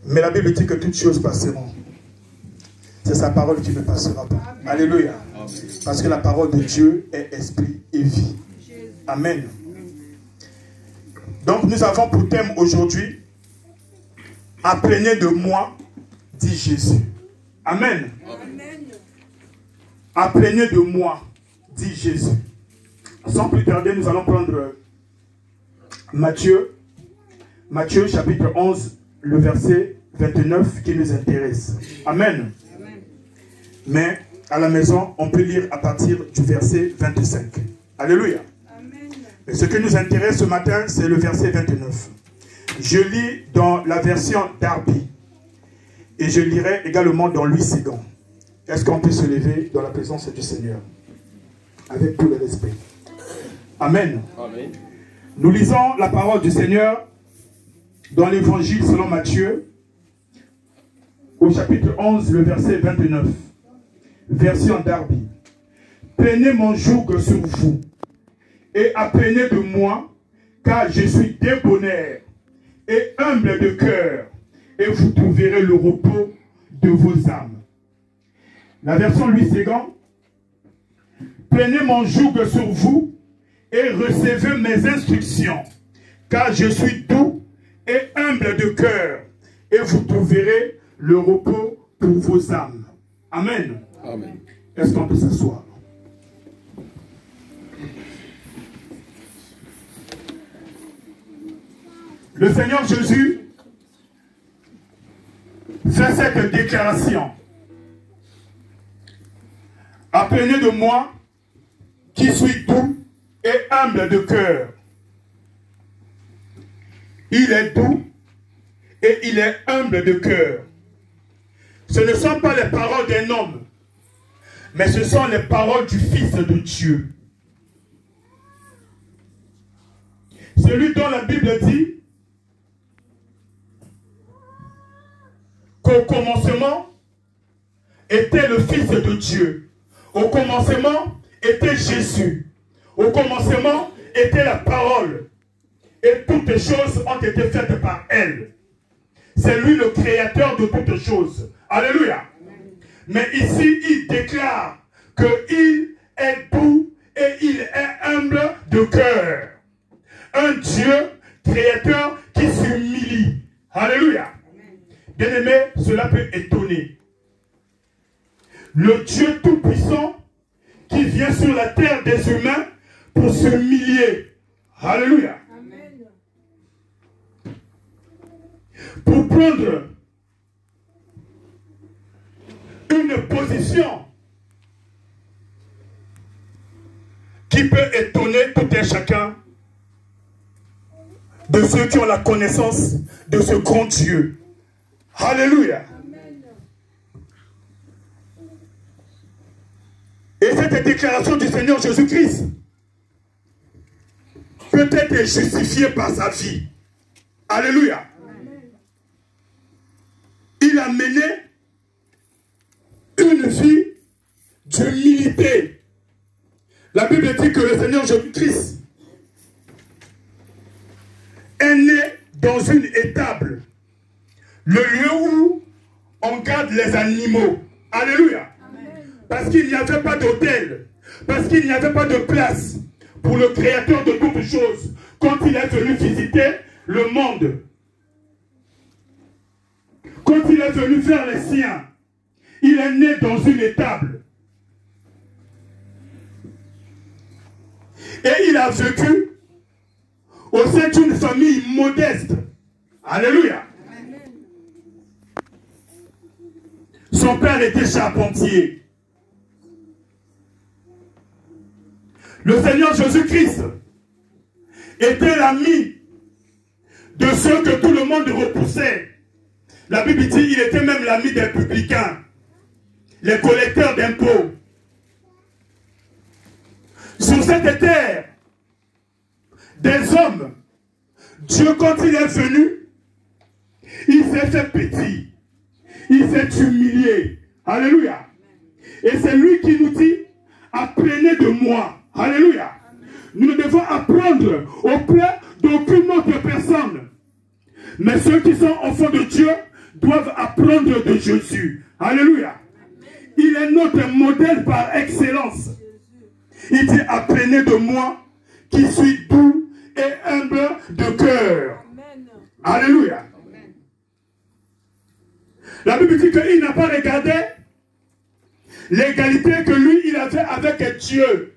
Mais la Bible dit que toutes choses passeront. C'est sa parole qui ne passera pas. Amen. Alléluia. Amen. Parce que la parole de Dieu est esprit et vie. Amen. Donc nous avons pour thème aujourd'hui, apprenez de moi, dit Jésus. Amen. Amen. Apprenez de moi, dit Jésus. Sans plus tarder, nous allons prendre Matthieu chapitre 11, le verset 29 qui nous intéresse. Amen. Amen. Mais à la maison, on peut lire à partir du verset 25. Alléluia. Amen. Et ce qui nous intéresse ce matin, c'est le verset 29. Je lis dans la version Darby. Et je lirai également dans Louis Ségan. Est-ce qu'on peut se lever dans la présence du Seigneur? Avec tout le respect. Amen. Amen. Nous lisons la parole du Seigneur dans l'évangile selon Matthieu, au chapitre 11, le verset 29. Version Darby. Prenez mon joug sur vous et apprenez de moi, car je suis débonnaire et humble de cœur, et vous trouverez le repos de vos âmes. La version Louis Ségan. Prenez mon joug sur vous et recevez mes instructions, car je suis doux et humble de cœur, et vous trouverez le repos pour vos âmes. Amen. Amen. Est-ce qu'on peut s'asseoir? Le Seigneur Jésus fait cette déclaration. Apprenez de moi qui suis doux et humble de cœur. Il est doux et il est humble de cœur. Ce ne sont pas les paroles d'un homme, mais ce sont les paroles du Fils de Dieu. Celui dont la Bible dit qu'au commencement était le Fils de Dieu. Au commencement était Jésus. Au commencement était la parole. Et toutes choses ont été faites par elle. C'est lui le créateur de toutes choses. Alléluia. Mais ici, il déclare qu'il est doux et il est humble de cœur. Un Dieu créateur qui s'humilie. Alléluia. Bien-aimé, cela peut étonner. Le Dieu tout-puissant qui vient sur la terre des humains pour s'humilier. Alléluia. Amen. Pour prendre une position qui peut étonner tout un chacun de ceux qui ont la connaissance de ce grand Dieu. Alléluia. Amen. Et cette déclaration du Seigneur Jésus-Christ peut être justifiée par sa vie. Alléluia. Amen. Il a mené une vie d'humilité. La Bible dit que le Seigneur Jésus-Christ est né dans une étable, le lieu où on garde les animaux. Alléluia. Amen. Parce qu'il n'y avait pas d'hôtel, parce qu'il n'y avait pas de place pour le créateur de toutes choses quand il est venu visiter le monde. Quand il est venu faire les siens, il est né dans une étable. Et il a vécu au sein d'une famille modeste. Alléluia. Amen. Son père était charpentier. Le Seigneur Jésus-Christ était l'ami de ceux que tout le monde repoussait. La Bible dit qu'il était même l'ami des publicains, les collecteurs d'impôts. Sur cette terre, des hommes, Dieu, quand il est venu, il s'est fait petit, il s'est humilié. Alléluia. Et c'est lui qui nous dit, apprenez de moi. Alléluia. Nous ne devons apprendre auprès d'aucune autre personne. Mais ceux qui sont enfants de Dieu doivent apprendre de Jésus. Alléluia. Il est notre modèle par excellence. Il dit, apprenez de moi qui suis doux et humble de cœur. Alléluia. La Bible dit qu'il n'a pas regardé l'égalité que lui, il avait avec Dieu.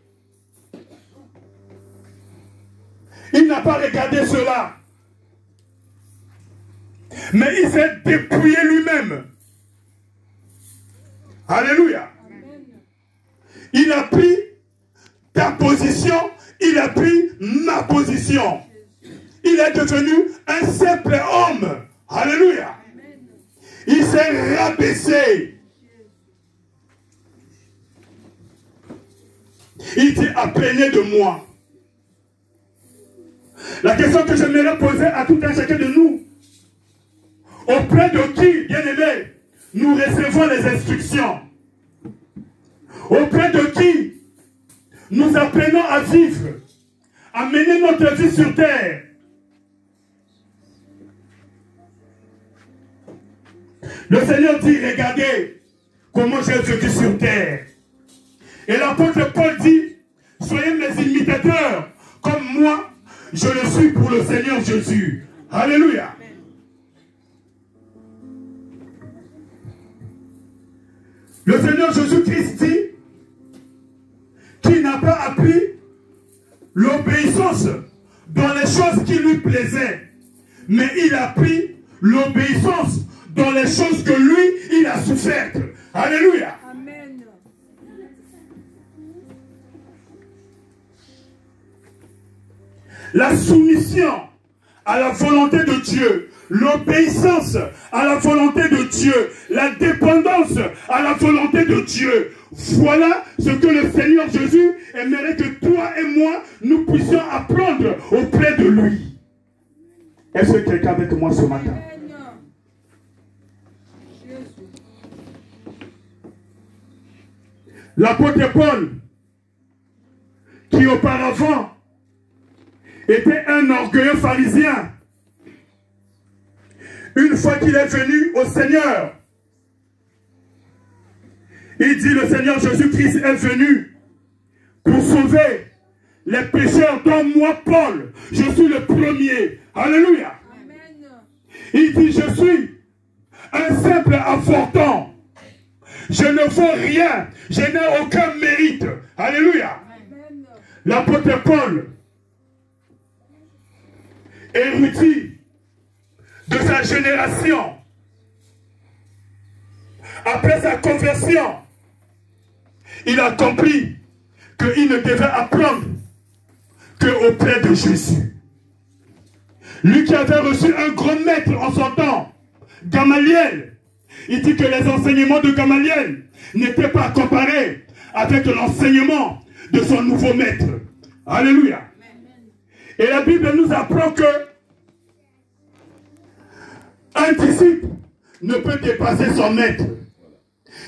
Il n'a pas regardé cela. Mais il s'est dépouillé lui-même. Alléluia. Il a pris ta position, il a pris ma position. Il est devenu un simple homme. Alléluia. Il s'est rabaissé. Il dit, apprenez de moi. La question que j'aimerais poser à tout un chacun de nous, auprès de qui, bien aimé, nous recevons les instructions? Auprès de qui nous apprenons à vivre, à mener notre vie sur terre? Le Seigneur dit, regardez comment j'ai vécu sur terre. Et l'apôtre Paul dit, soyez mes imitateurs, comme moi, je le suis pour le Seigneur Jésus. Alléluia. Le Seigneur Jésus-Christ dit qu'il n'a pas appris l'obéissance dans les choses qui lui plaisaient, mais il a appris l'obéissance dans les choses que lui, il a souffertes. Alléluia. Amen. La soumission à la volonté de Dieu, l'obéissance à la volonté de Dieu, la dépendance à la volonté de Dieu. Voilà ce que le Seigneur Jésus aimerait que toi et moi, nous puissions apprendre auprès de lui. Est-ce que quelqu'un avec moi ce matin? L'apôtre Paul, qui auparavant était un orgueilleux pharisien, une fois qu'il est venu au Seigneur, il dit, le Seigneur Jésus-Christ est venu pour sauver les pécheurs, dont moi, Paul, je suis le premier. Alléluia. Amen. Il dit, je suis un simple avorton. Je ne vaux rien. Je n'ai aucun mérite. Alléluia. L'apôtre Paul, érudit de sa génération, après sa conversion, il a compris qu'il ne devait apprendre qu'auprès de Jésus. Lui qui avait reçu un grand maître en son temps, Gamaliel, il dit que les enseignements de Gamaliel n'étaient pas comparés avec l'enseignement de son nouveau maître. Alléluia. Et la Bible nous apprend que un disciple ne peut dépasser son maître.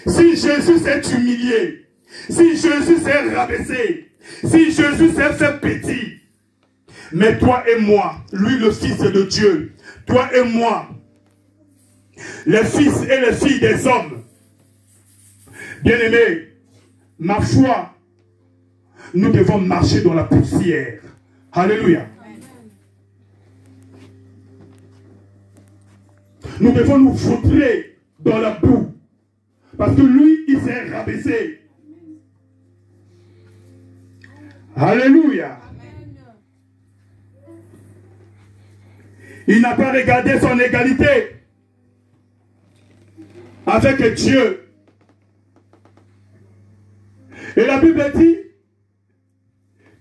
Si Jésus s'est humilié, si Jésus s'est rabaissé, si Jésus s'est fait petit, mais toi et moi, lui le Fils de Dieu, toi et moi, les fils et les filles des hommes, bien-aimés, ma foi, nous devons marcher dans la poussière. Alléluia. Nous devons nous vautrer dans la boue. Parce que lui, il s'est rabaissé. Alléluia. Il n'a pas regardé son égalité avec Dieu. Et la Bible dit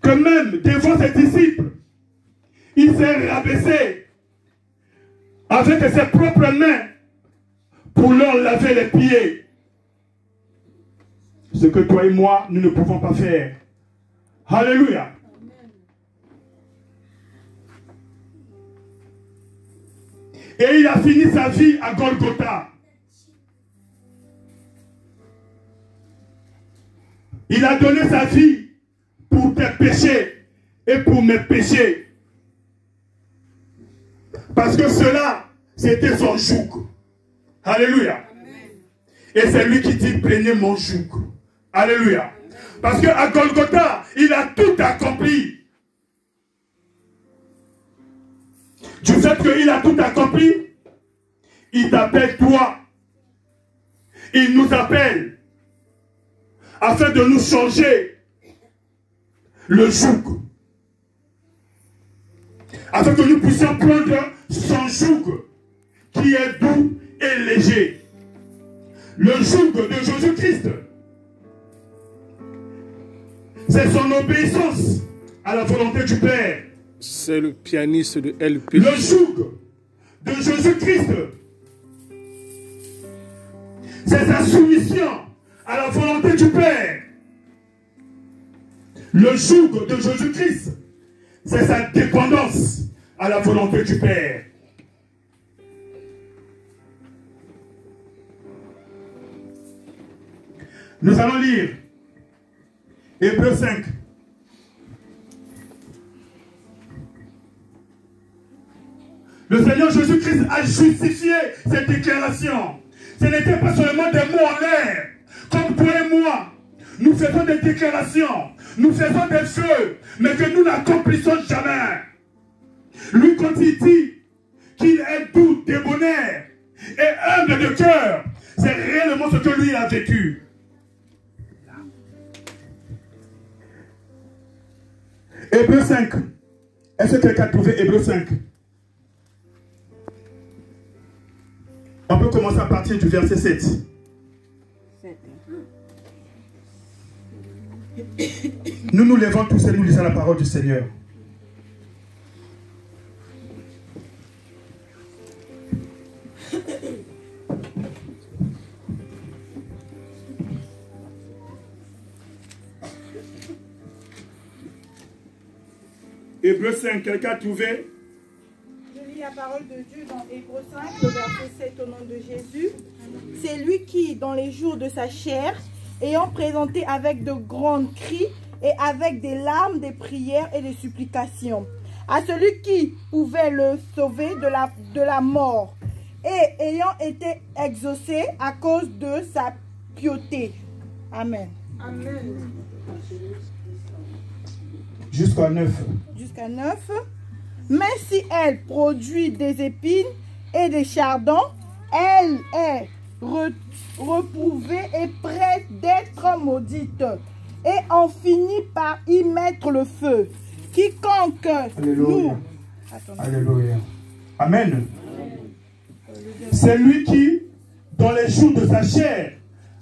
que même devant ses disciples, il s'est rabaissé avec ses propres mains pour leur laver les pieds. Ce que toi et moi, nous ne pouvons pas faire. Alléluia. Et il a fini sa vie à Golgotha. Il a donné sa vie pour tes péchés et pour mes péchés. Parce que cela, c'était son joug. Alléluia. Et c'est lui qui dit, prenez mon joug. Alléluia. Parce qu'à Golgotha, il a tout accompli. Du fait qu'il a tout accompli, il t'appelle toi. Il nous appelle afin de nous changer le joug. Afin que nous puissions prendre son joug qui est doux et léger. Le joug de Jésus-Christ, c'est son obéissance à la volonté du Père. C'est le pianiste de LP. Le joug de Jésus-Christ, c'est sa soumission à la volonté du Père. Le joug de Jésus-Christ, c'est sa dépendance à la volonté du Père. Nous allons lire Hébreux 5. Le Seigneur Jésus-Christ a justifié cette déclaration. Ce n'était pas seulement des mots en l'air. Comme toi et moi, nous faisons des déclarations, nous faisons des feux, mais que nous n'accomplissons jamais. Lui, quand il dit qu'il est doux, débonnaire et humble de cœur, c'est réellement ce que lui a vécu. Hébreux 5. Est-ce que quelqu'un a trouvé Hébreux 5? On peut commencer à partir du verset 7. Nous nous levons tous et nous lisons la parole du Seigneur. Hébreux 5, quelqu'un a trouvé? Je lis la parole de Dieu dans Hébreux 5, le verset 7 au nom de Jésus. C'est lui qui, dans les jours de sa chair, ayant présenté avec de grands cris et avec des larmes, des prières et des supplications, à celui qui pouvait le sauver de la mort, et ayant été exaucé à cause de sa piété. Amen. Amen. Jusqu'à 9. Jusqu'à 9. Mais si elle produit des épines et des chardons, elle est reprouvée et prête d'être maudite. Et on finit par y mettre le feu. Quiconque nous... Alléluia. Amen. C'est lui qui, dans les jours de sa chair,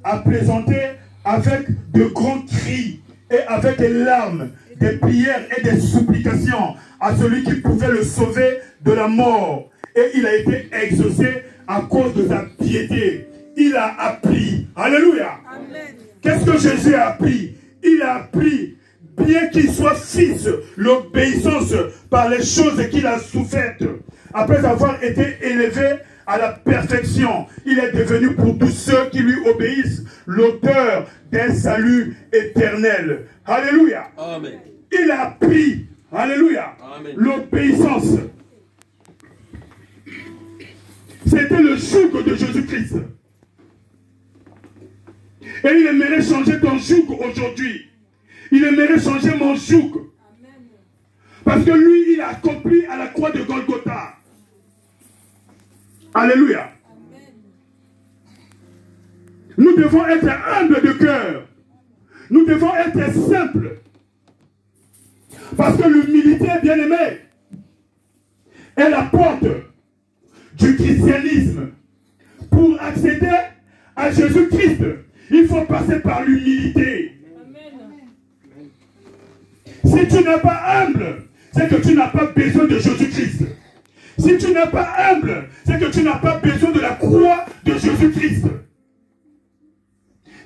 a présenté avec de grands cris et avec des larmes, des prières et des supplications à celui qui pouvait le sauver de la mort. Et il a été exaucé à cause de sa piété. Il a appris. Alléluia. Qu'est-ce que Jésus a appris? Il a appris, bien qu'il soit fils, l'obéissance par les choses qu'il a souffertes. Après avoir été élevé à la perfection, il est devenu pour tous ceux qui lui obéissent l'auteur d'un salut éternel. Alléluia. Amen. Il a appris, alléluia, l'obéissance. C'était le joug de Jésus-Christ. Et il aimerait changer ton joug aujourd'hui. Il aimerait changer mon joug. Parce que lui, il a accompli à la croix de Golgotha. Alléluia. Nous devons être humbles de cœur. Nous devons être simples. Parce que l'humilité, bien aimé, est la porte du christianisme. Pour accéder à Jésus-Christ, il faut passer par l'humilité. Si tu n'es pas humble, c'est que tu n'as pas besoin de Jésus-Christ. Si tu n'es pas humble, c'est que tu n'as pas besoin de la croix de Jésus-Christ.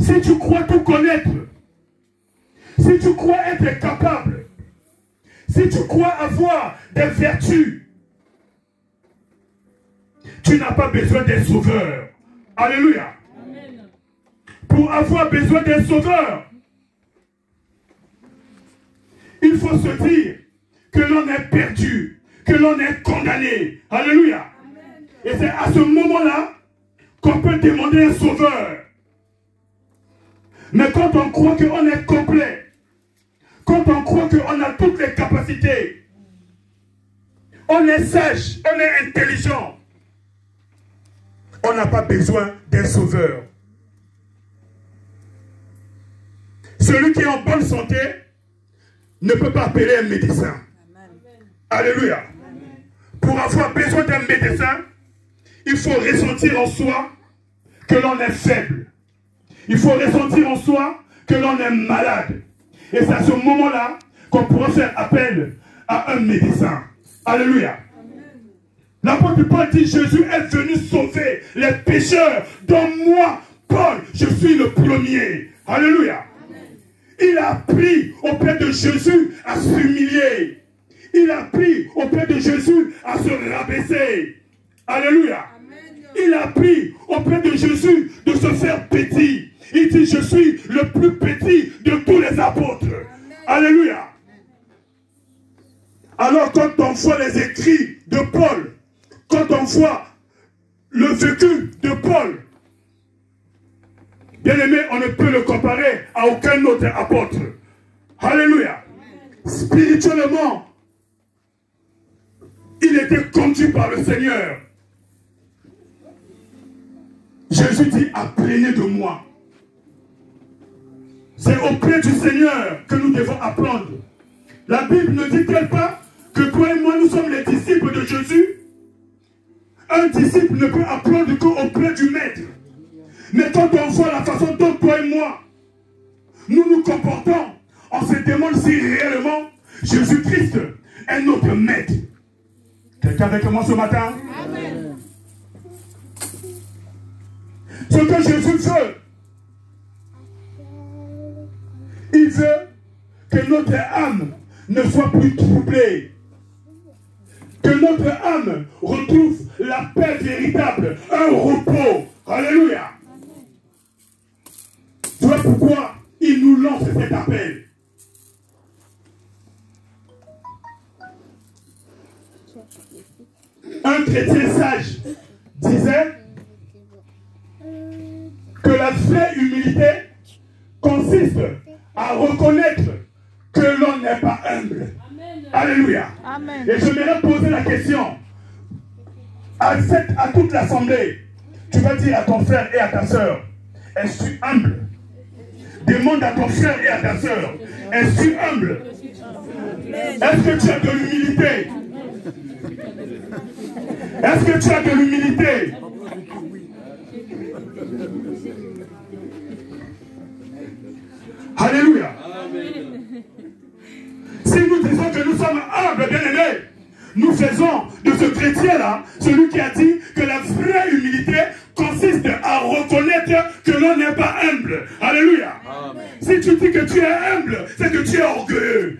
Si tu crois tout connaître, si tu crois être capable, si tu crois avoir des vertus, tu n'as pas besoin d'un sauveur. Alléluia. Amen. Pour avoir besoin d'un sauveur, il faut se dire que l'on est perdu, que l'on est condamné. Alléluia. Amen. Et c'est à ce moment-là qu'on peut demander un sauveur. Mais quand on croit qu'on est complet, quand on croit qu'on a toutes les capacités, on est sage, on est intelligent, on n'a pas besoin d'un sauveur. Celui qui est en bonne santé ne peut pas appeler un médecin. Amen. Alléluia. Amen. Pour avoir besoin d'un médecin, il faut ressentir en soi que l'on est faible. Il faut ressentir en soi que l'on est malade. Et c'est à ce moment-là qu'on pourra faire appel à un médecin. Alléluia. L'apôtre Paul dit, Jésus est venu sauver les pécheurs, dont moi, Paul, je suis le premier. Alléluia. Il a appris auprès de Jésus à s'humilier. Il a appris auprès de Jésus à se rabaisser. Alléluia. Il a appris auprès de Jésus de se faire petit. Il dit, je suis le plus petit de tous les apôtres. Alléluia. Alors quand on voit les écrits de Paul, quand on voit le vécu de Paul, bien aimé, on ne peut le comparer à aucun autre apôtre. Alléluia. Spirituellement, il était conduit par le Seigneur. Jésus dit, apprenez de moi. C'est auprès du Seigneur que nous devons apprendre. La Bible ne dit-elle pas que toi et moi, nous sommes les disciples de Jésus? Un disciple ne peut apprendre qu'auprès du Maître. Mais quand on voit la façon dont toi et moi, nous nous comportons, on se demande si réellement Jésus-Christ est notre Maître. Quelqu'un avec moi ce matin? Amen. Ce que Jésus veut, il veut que notre âme ne soit plus troublée. Que notre âme retrouve la paix véritable, un repos. Alléluia. Tu vois pourquoi il nous lance cet appel. Un chrétien sage disait que la vraie humilité consiste à reconnaître que l'on n'est pas humble. Amen. Alléluia. Amen. Et je vais poser la question à toute l'assemblée. Tu vas dire à ton frère et à ta soeur, es-tu humble? Demande à ton frère et à ta soeur, es-tu humble? Est-ce que tu as de l'humilité? Est-ce que tu as de l'humilité? Alléluia. Si nous disons que nous sommes humbles, bien-aimés, nous faisons de ce chrétien-là celui qui a dit que la vraie humilité consiste à reconnaître que l'on n'est pas humble. Alléluia. Amen. Si tu dis que tu es humble, c'est que tu es orgueilleux.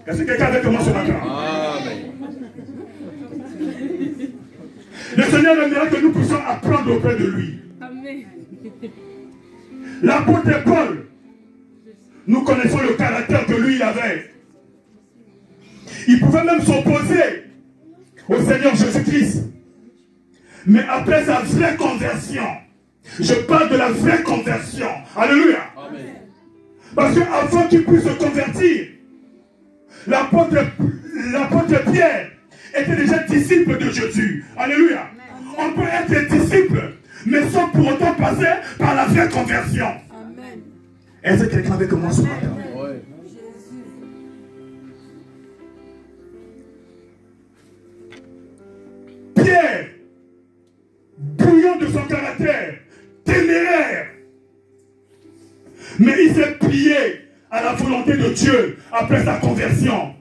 Est-ce que quelqu'un avec moi ce matin? Amen. Le Seigneur aimerait que nous puissions apprendre auprès de lui. Amen. L'apôtre Paul, nous connaissons le caractère que lui il avait. Il pouvait même s'opposer au Seigneur Jésus-Christ. Mais après sa vraie conversion, je parle de la vraie conversion. Alléluia. Amen. Parce qu'avant qu'il puisse se convertir, l'apôtre Pierre était déjà disciple de Jésus. Alléluia. Amen. On peut être disciple, mais sans pour autant passer par la vraie conversion. Amen. Est-ce que quelqu'un avec moi ce matin? Ouais. Pierre, bouillant de son caractère, téméraire, mais il s'est plié à la volonté de Dieu après sa conversion.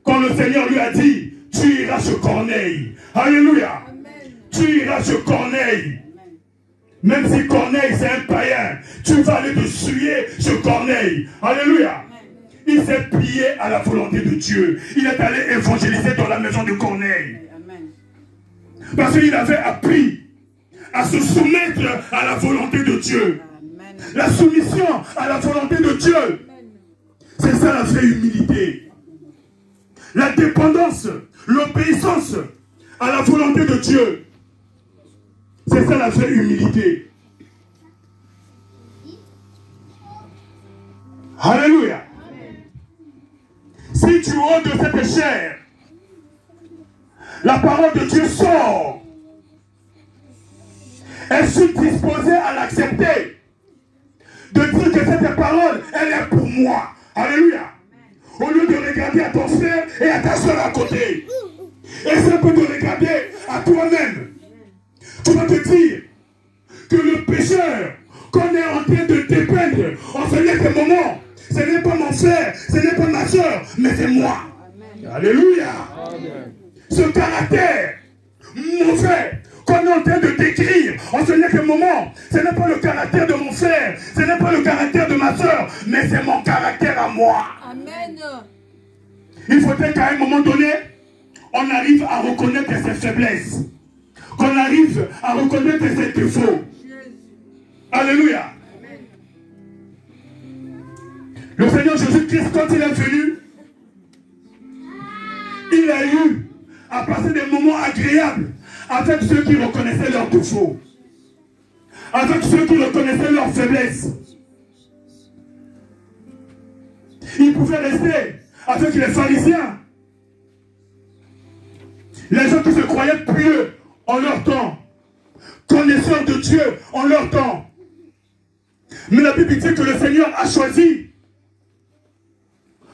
Quand le Seigneur lui a dit, tu iras chez Corneille. Alléluia. Amen. Tu iras chez Corneille. Même si Corneille c'est un païen, tu vas aller te souiller chez Corneille. Alléluia. Il s'est plié à la volonté de Dieu. Il est allé évangéliser dans la maison de Corneille. Parce qu'il avait appris à se soumettre à la volonté de Dieu. Amen. La soumission à la volonté de Dieu. C'est ça la vraie humilité. La dépendance, l'obéissance à la volonté de Dieu. C'est ça la vraie humilité. Alléluia. Si tu ôtes de cette chair, la parole de Dieu sort. Et suis disposé à l'accepter. De dire que cette parole, elle est pour moi. Alléluia. Au lieu de regarder à ton frère et à ta soeur à côté. Essaie un peu de regarder à toi-même. Tu vas te dire que le pécheur qu'on est en train de dépeindre en ce n'est que moment, ce n'est pas mon frère, ce n'est pas ma soeur, mais c'est moi. Amen. Alléluia. Amen. Ce caractère mauvais qu'on est en train de décrire en ce n'est que moment, ce n'est pas le caractère de mon frère, ce n'est pas le caractère de ma soeur, mais c'est mon caractère à moi. Amen. Il faudrait qu'à un moment donné, on arrive à reconnaître ses faiblesses, qu'on arrive à reconnaître ses défauts. Alléluia. Amen. Le Seigneur Jésus-Christ, quand il est venu, il a eu à passer des moments agréables avec ceux qui reconnaissaient leurs défauts, avec ceux qui reconnaissaient leurs faiblesses. Il pouvait rester avec les pharisiens, les gens qui se croyaient pieux en leur temps, connaisseurs de Dieu en leur temps. Mais la Bible dit que le Seigneur a choisi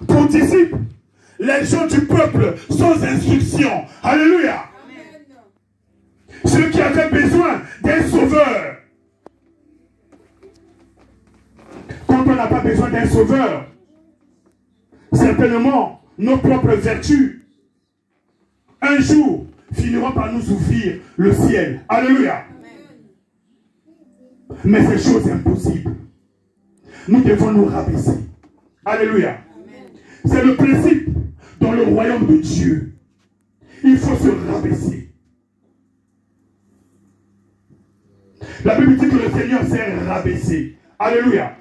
pour disciples les gens du peuple sans instruction. Alléluia. Amen. Ceux qui avaient besoin d'un sauveur. Quand on n'a pas besoin d'un sauveur, certainement nos propres vertus un jour finiront par nous ouvrir le ciel. Alléluia. Amen. Mais c'est chose impossible. Nous devons nous rabaisser. Alléluia. C'est le principe dans le royaume de Dieu. Il faut se rabaisser. La Bible dit que le Seigneur s'est rabaissé. Alléluia.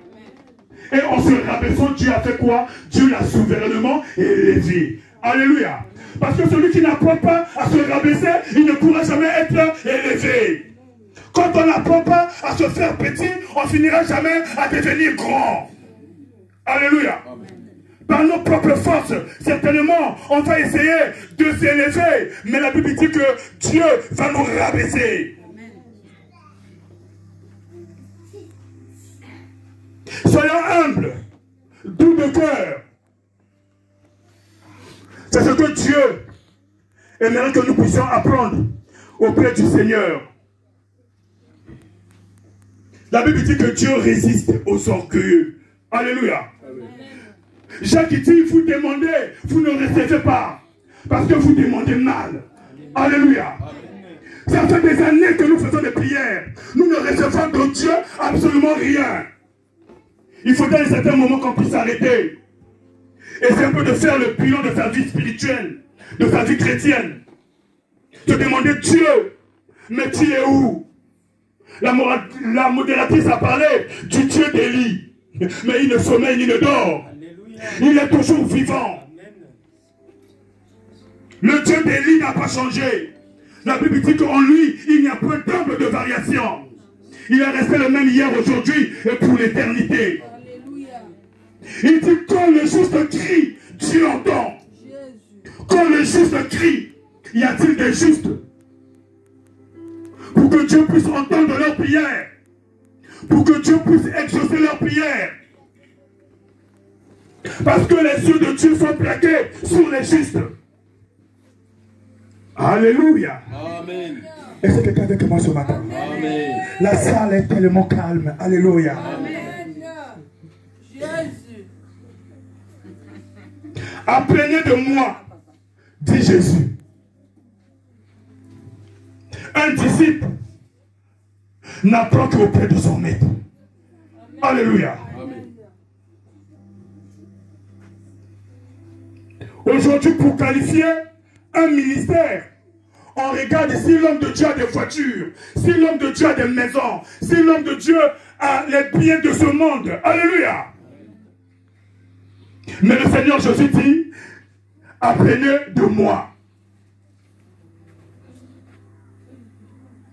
Et en se rabaissant, Dieu a fait quoi? Dieu l'a souverainement élevé. Alléluia. Parce que celui qui n'apprend pas à se rabaisser, il ne pourra jamais être élevé. Quand on n'apprend pas à se faire petit, on finira jamais à devenir grand. Alléluia. Par nos propres forces, certainement, on va essayer de s'élever. Mais la Bible dit que Dieu va nous rabaisser. Soyons humbles, doux de cœur. C'est ce que Dieu aimerait que nous puissions apprendre auprès du Seigneur. La Bible dit que Dieu résiste aux orgueilleux. Alléluia. Amen. Jacques dit, vous demandez, vous ne recevez pas. Parce que vous demandez mal. Alléluia. Amen. Ça fait des années que nous faisons des prières. Nous ne recevons de Dieu absolument rien. Il faudrait à un certain moment qu'on puisse arrêter. Et c'est un peu de faire le bilan de sa vie spirituelle, de sa vie chrétienne. De demander Dieu, mais tu es où? La modératrice a parlé du Dieu d'Élie. Mais il ne sommeille ni ne dort. Alléluia. Il est toujours vivant. Amen. Le Dieu d'Élie n'a pas changé. La Bible dit qu'en lui, il n'y a point d'ombre de variation. Il est resté le même hier, aujourd'hui et pour l'éternité. Il dit quand le juste crie, Dieu entend. Quand le juste crie, y a-t-il des justes? Pour que Dieu puisse entendre leurs prières. Pour que Dieu puisse exaucer leurs prières. Parce que les yeux de Dieu sont plaqués sur les justes. Alléluia. Amen. Est-ce que quelqu'un avec moi ce matin? Amen. La salle est tellement calme. Alléluia. Amen. Jésus. Apprenez de moi, dit Jésus. Un disciple n'apprend qu'auprès de son maître. Alléluia. Aujourd'hui, pour qualifier un ministère, on regarde si l'homme de Dieu a des voitures, si l'homme de Dieu a des maisons, si l'homme de Dieu a les biens de ce monde. Alléluia. Mais le Seigneur Jésus dit, apprenez de moi.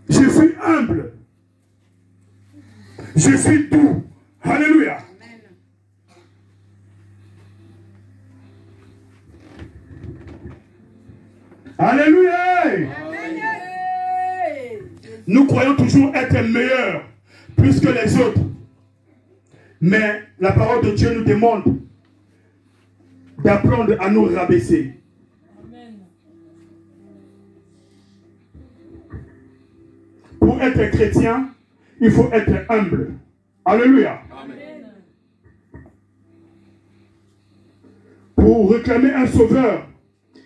Je suis humble. Je suis doux. Alléluia. Alléluia. Amen. Nous croyons toujours être meilleurs, plus que les autres. Mais la parole de Dieu nous demande d'apprendre à nous rabaisser. Pour être chrétien, il faut être humble. Alléluia. Amen. Pour réclamer un sauveur,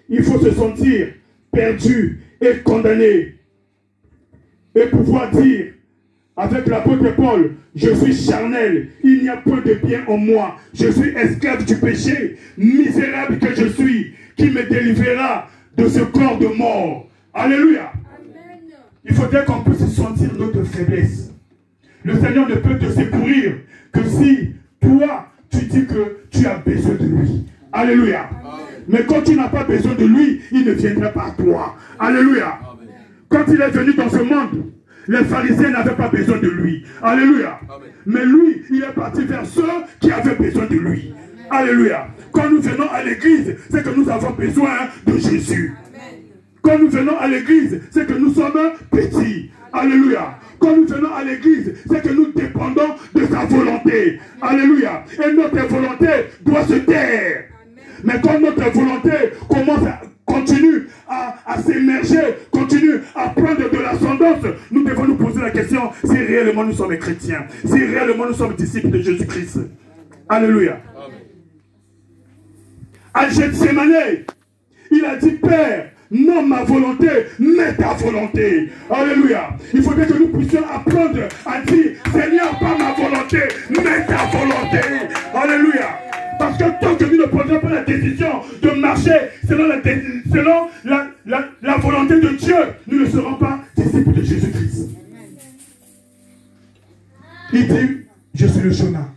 il faut se sentir perdu et condamné. Et pouvoir dire, avec l'apôtre Paul, je suis charnel, il n'y a point de bien en moi. Je suis esclave du péché, misérable que je suis, qui me délivrera de ce corps de mort. Alléluia. Amen. Il faudrait qu'on puisse sentir notre faiblesse. Le Seigneur ne peut te secourir que si toi, tu dis que tu as besoin de lui. Alléluia. Amen. Mais quand tu n'as pas besoin de lui, il ne viendra pas à toi. Alléluia. Amen. Quand il est venu dans ce monde, les pharisiens n'avaient pas besoin de lui. Alléluia. Amen. Mais lui, il est parti vers ceux qui avaient besoin de lui. Alléluia. Quand nous venons à l'église, c'est que nous avons besoin de Jésus. Quand nous venons à l'église, c'est que nous sommes petits. Alléluia. Quand nous venons à l'église, c'est que nous dépendons de sa volonté. Alléluia. Et notre volonté doit se taire. Mais quand notre volonté continue à s'émerger, continue à prendre de l'ascendance, nous devons nous poser la question si réellement nous sommes chrétiens, si réellement nous sommes disciples de Jésus-Christ. Alléluia. Amen. À Gethsémane, il a dit, Père, non ma volonté, mais ta volonté. Alléluia. Il faudrait que nous puissions apprendre à dire, Seigneur, pas ma volonté, mais ta volonté. Alléluia. Parce que tant que nous ne prendrons pas la décision de marcher selon la volonté de Dieu, nous ne serons pas disciples de Jésus-Christ. Il dit, je suis le chemin.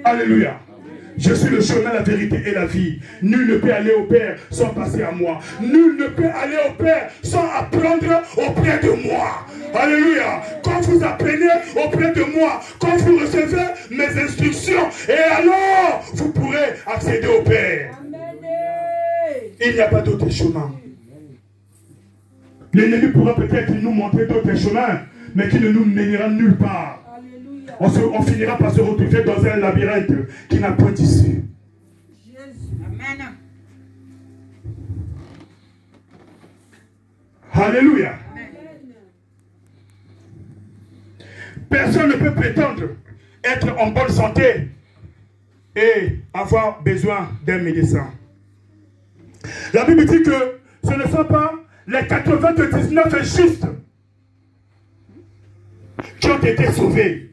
Alléluia. Je suis le chemin, la vérité et la vie. Nul ne peut aller au Père sans passer à moi. Nul ne peut aller au Père sans apprendre auprès de moi. Alléluia. Quand vous apprenez auprès de moi, quand vous recevez mes instructions, et alors vous pourrez accéder au Père. Il n'y a pas d'autre chemin. L'ennemi pourra peut-être nous montrer d'autres chemins, mais qui ne nous mènera nulle part. On finira par se retrouver dans un labyrinthe qui n'a point d'issue. Amen. Alléluia. Personne ne peut prétendre être en bonne santé et avoir besoin d'un médecin. La Bible dit que ce ne sont pas les 99 justes qui ont été sauvés,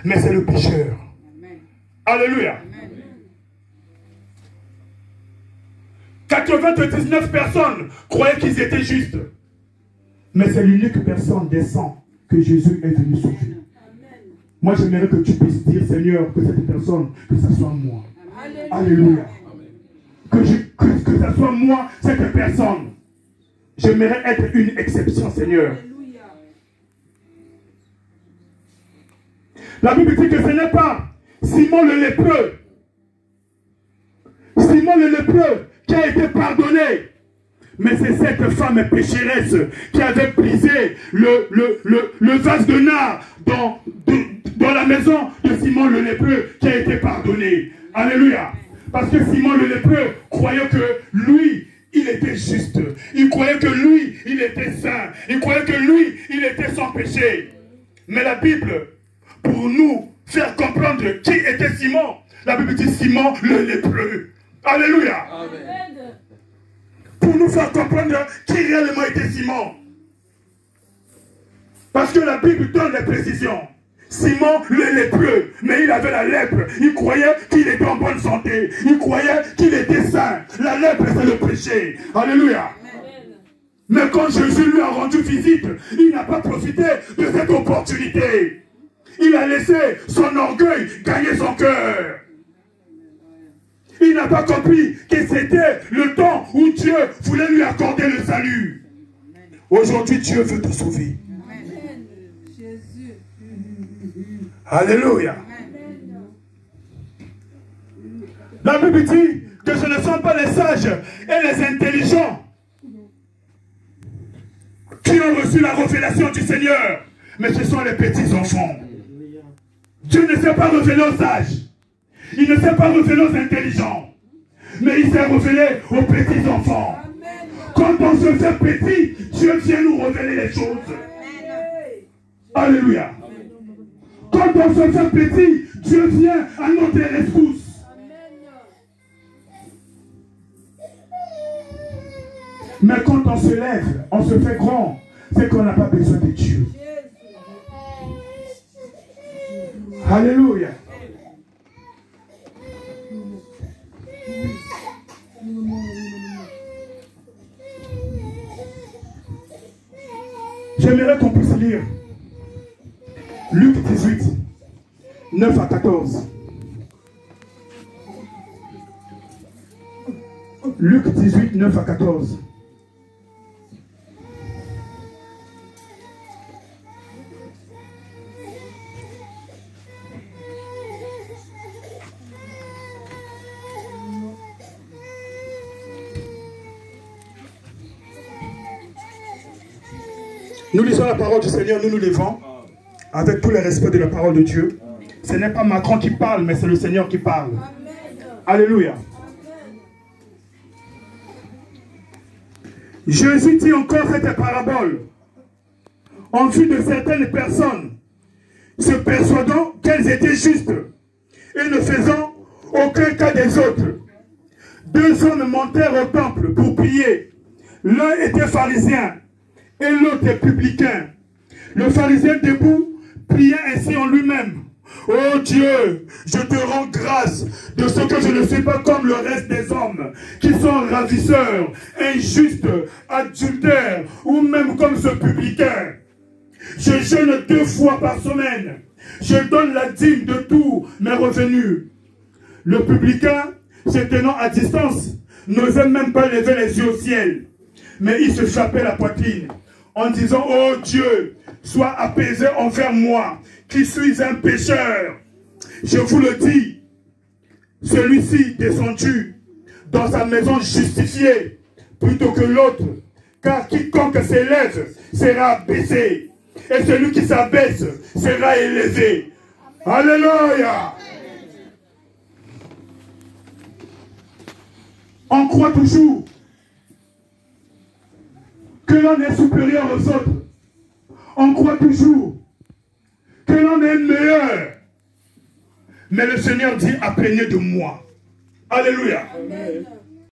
mais c'est le pécheur. Alléluia. 99 personnes croyaient qu'ils étaient justes, mais c'est l'unique personne des 100 que Jésus est venu sauver. Moi, j'aimerais que tu puisses dire, Seigneur, que cette personne, que ce soit moi. Alléluia. Que ce soit moi, cette personne. J'aimerais être une exception, Seigneur. La Bible dit que ce n'est pas Simon le lépreux. Simon le lépreux qui a été pardonné. Mais c'est cette femme pécheresse qui avait brisé le vase de nard dans la maison de Simon le lépreux qui a été pardonné. Alléluia. Parce que Simon le lépreux croyait que lui, il était juste. Il croyait que lui, il était saint. Il croyait que lui, il était sans péché. Mais la Bible, pour nous faire comprendre qui était Simon, la Bible dit Simon le lépreux. Alléluia. Amen. Pour nous faire comprendre qui réellement était Simon. Parce que la Bible donne les précisions. Simon le lépreux, mais il avait la lèpre. Il croyait qu'il était en bonne santé. Il croyait qu'il était saint. La lèpre, c'est le péché. Alléluia. Amen. Mais quand Jésus lui a rendu visite, il n'a pas profité de cette opportunité. Il a laissé son orgueil gagner son cœur. Il n'a pas compris que c'était le temps où Dieu voulait lui accorder le salut. Aujourd'hui, Dieu veut te sauver. Amen. Jésus. Alléluia. La Bible dit que ce ne sont pas les sages et les intelligents qui ont reçu la révélation du Seigneur, mais ce sont les petits enfants. Dieu ne s'est pas révélé aux sages, il ne s'est pas révélé aux intelligents, mais il s'est révélé aux petits enfants. Quand on se fait petit, Dieu vient nous révéler les choses. Alléluia. Quand on se fait petit, Dieu vient à notre rescousse. Mais quand on se lève, on se fait grand, c'est qu'on n'a pas besoin de Dieu. Alléluia. J'aimerais qu'on puisse lire Luc 18, 9 à 14. Luc 18, 9 à 14. Nous lisons la parole du Seigneur, nous nous levons avec tout le respect de la parole de Dieu. Ce n'est pas Macron qui parle, mais c'est le Seigneur qui parle. Alléluia. Jésus dit encore cette parabole en vue de certaines personnes se persuadant qu'elles étaient justes et ne faisant aucun cas des autres. Deux hommes montèrent au temple pour prier. L'un était pharisien et l'autre est publicain. Le pharisien debout priait ainsi en lui-même. Oh Dieu, je te rends grâce de ce que je ne suis pas comme le reste des hommes qui sont ravisseurs, injustes, adultères ou même comme ce publicain. Je jeûne 2 fois par semaine. Je donne la dîme de tous mes revenus. Le publicain, se tenant à distance, n'osait même pas lever les yeux au ciel. Mais il se frappait la poitrine en disant, oh Dieu, sois apaisé envers moi, qui suis un pécheur. Je vous le dis, celui-ci descendu dans sa maison justifié plutôt que l'autre, car quiconque s'élève sera abaissé, et celui qui s'abaisse sera élevé. Alléluia. On croit toujours que l'on est supérieur aux autres. On croit toujours que l'on est meilleur. Mais le Seigneur dit, apprenez de moi. Alléluia. Amen.